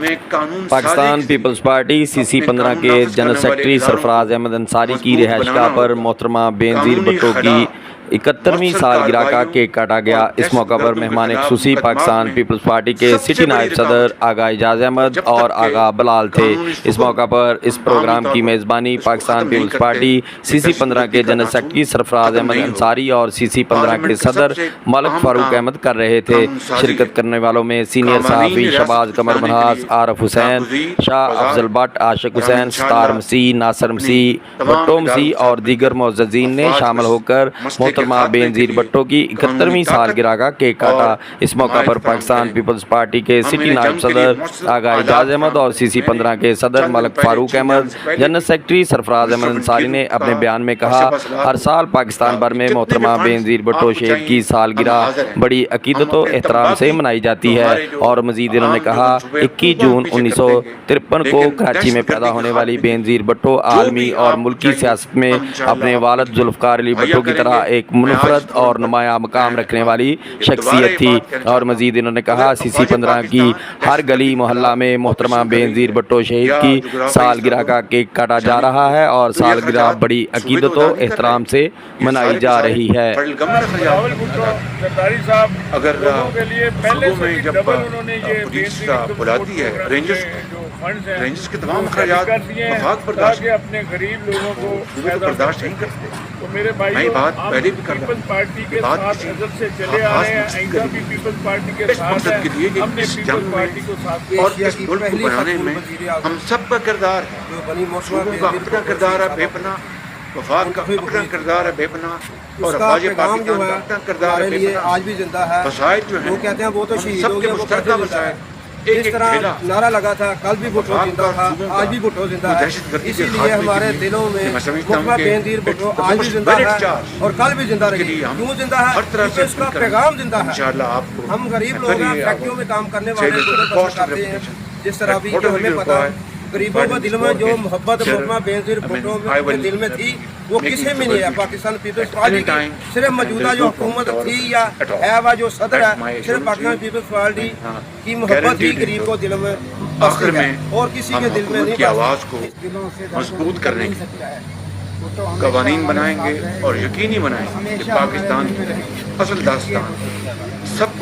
ہمیں قانون Pakistan Peoples party CC-15 کے جنرل سیکرٹری سرفراز احمد انصاری کی رہائش گاہ پر محترمہ بے نظیر بھٹو کی 71ویں سالگرہ کا کیک کاٹا گیا۔ اس موقع پر مہمان خصوصی پاکستان پیپلز پارٹی کے سٹی نائب صدر آغا اعجاز احمد اور آغا بلال تھے۔ اس موقع پر اس پروگرام کی میزبانی پاکستان پیپلز پارٹی CC-15 کے جنرل سیکرٹری سرفراز احمد انصاری اور CC-15 کے صدر ملک فاروق احمد کر رہے تھے۔ شرکت کرنے والوں میں سینئر صحافی شہباز قمر منہاس، عارف حسین، شاہ افضل بٹ، عاشق حسین، ستار مسیح، ناصر مسیح، بھٹو مسیح اور دیگر معززین نے شامل ہو کر محترمہ بے نظیر بھٹو کی 71ویں سالگرہ کا کیک کاٹا۔ اس موقع پر پاکستان پیپلز پارٹی کے سٹی نائب صدر آغا اعجاز احمد اور CC-15 کے صدر ملک فاروق احمد، جنرل سیکرٹری سرفراز احمد انصاری نے اپنے بیان میں کہا، ہر سال پاکستان بھر میں محترمہ بے نظیر بھٹو شہید کی سالگرہ بڑی عقیدت و احترام سے منائی جاتی ہے، اور مزید انہوں نے کہا 21 جون 1953 کو کراچی میں پیدا ہونے والی بے نظیر بھٹو عالمی اور ملکی سیاست میں اپنے والد ذوالفقار علی بھٹو کی طرح ایک منفرد اور نمایاں مقام رکھنے والی شخصیت تھی، اور مزید انہوں نے کہا CC-15 کی ہر گلی محلہ میں محترمہ بے نظیر بھٹو شہید کی سالگرہ کا کیک کاٹا جا رہا ہے اور سالگرہ بڑی عقیدت و احترام سے منائی جا رہی ہے۔ اگر صوبوں میں جب پولیس بلاتی ہے رینجرز کے تمام اخراجات وفاق برداشت اپنے غریب لوگوں کو برداشت نہیں کرتے۔ تو میرے میں بھائیوں، بات پہلے بھی کرتا پیپلز پارٹی کے بات ساتھ کسی عزت سے چلے آ رہے ہیں، آئندہ بھی پیپلز پارٹی کے اس ساتھ مقصد کے لیے ہیں، کہ ہم نے اس پیپلز جنگ پارٹی کو میں ساتھ اور اس ملک کو بنانے میں ہم سب کا کردار ہے۔ صوبوں کا اپنا کردار ہے بے پناہ، وفاق کا اپنا کردار ہے بے پناہ، اور افواج پاکستان کا اپنا کردار ہے بے پناہ۔ آج بھی زندہ ہے، وسائل جو ہیں وہ کہتے ہیں وہ تو ہم شہید سب ہو کے گیا، وہ مشترکہ کیسے زندہ ہے؟ وسائل ایک اس ایک طرح ڈھیلا نعرہ لگا تھا کل بھی بھٹو زندہ تھا، آج بھی بھٹو زندہ ہے۔ دہشت گردی اسی کے لیے خاتمے ہمارے کے لیے دلوں میں میں سمجھتا ہوں محترمہ کہ بے نظیر بھٹو آج بھی زندہ ہے اور کل بھی زندہ رہے گی۔ کیوں زندہ ہے؟ ہر طرح سے کیونکہ اس کا پیغام زندہ ہے۔ انشاءاللہ آپ کو ہم غریب لوگ ہیں، فیکٹریوں میں کام کرنے والے کرتے ہیں، جس طرح بھی جو ہمیں پتا غریبوں کے دل میں جو محبت محترمہ بے نظیر بھٹو کے دل میں تھی وہ کسی میں نہیں ہے۔ پاکستان پیپلز پارٹی کی صرف موجودہ جو حکومت تھی یا ہے وہ جو صدر ہے، صرف پاکستان پیپلز پارٹی کی محبت ہی غریب کو دل میں آخر بستی ہے میں اور کسی کے دل میں حکومت نہیں کی آواز کو مضبوط کرنے کے قوانین بنائیں گے اور یقینی بنائیں گے کہ پاکستان کی اصل داستان سب کو